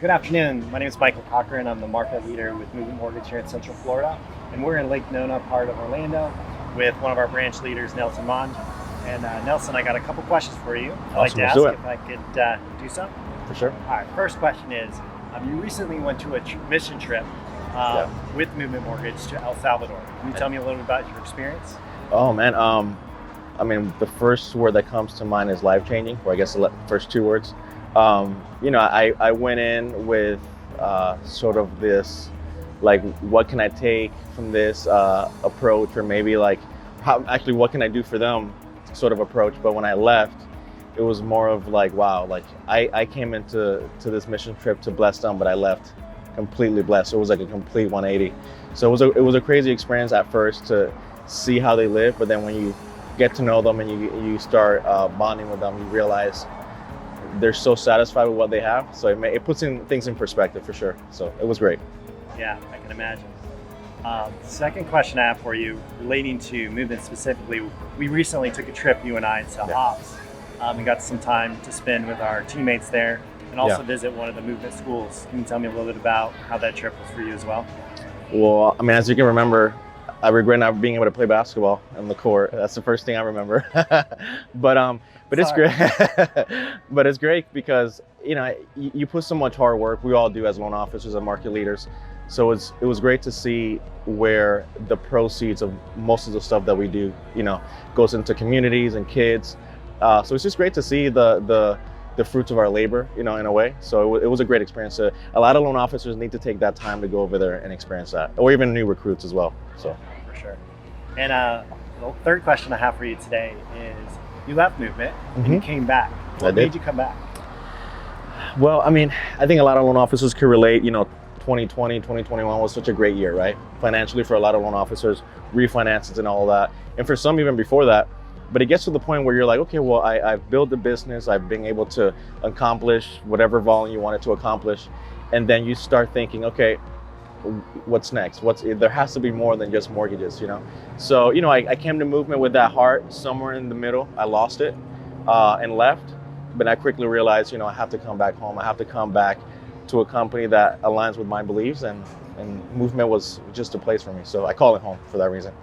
Good afternoon. My name is Michael Cochran. I'm the market leader with Movement Mortgage here in Central Florida. And we're in Lake Nona, part of Orlando, with one of our branch leaders, Nelson Monge. And Nelson, I got a couple questions for you. I'd like to ask if I could do so. For sure. All right. First question is, you recently went to a mission trip with Movement Mortgage to El Salvador. Can you tell me a little bit about your experience? Oh man, I mean, the first word that comes to mind is life-changing, or I guess the first two words. I went in with sort of this, like, what can I take from this approach, or maybe like, what can I do for them sort of approach. But when I left, it was more of like, wow, like I came into this mission trip to bless them, but I left completely blessed. It was like a complete 180. So it was a crazy experience at first to see how they live, but then when you get to know them and you start bonding with them, you realize they're so satisfied with what they have. So it puts things in perspective for sure. So it was great. Yeah, I can imagine. Second question I have for you, relating to movement specifically, we recently took a trip, you and I, to Hops, and got some time to spend with our teammates there, and also visit one of the movement schools. Can you tell me a little bit about how that trip was for you as well? Well, I mean, as you can remember, I regret not being able to play basketball on the court. That's the first thing I remember. But it's great. But it's great because, you put so much hard work. We all do as loan officers and market leaders. So it was great to see where the proceeds of most of the stuff that we do, goes into communities and kids. So it's just great to see the fruits of our labor, in a way. So it was a great experience. A lot of loan officers need to take that time to go over there and experience that, or even new recruits as well. So. For sure. And the third question I have for you today is, you left Movement and you came back. What made you come back? Well, I mean, I think a lot of loan officers could relate. 2020, 2021 was such a great year, right? Financially for a lot of loan officers, refinances and all that. And for some even before that. But it gets to the point where you're like, okay, well, I've built a business. I've been able to accomplish whatever volume you wanted to accomplish. And then you start thinking, okay, what's next? There has to be more than just mortgages, So, I came to Movement with that heart. Somewhere in the middle, I lost it and left. But I quickly realized, I have to come back home. I have to come back to a company that aligns with my beliefs, and Movement was just a place for me. So I call it home for that reason.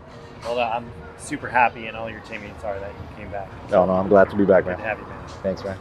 Well, I'm super happy, and all your teammates are, that you came back. No, I'm glad to be back, man. Good to have you, man. Thanks, man.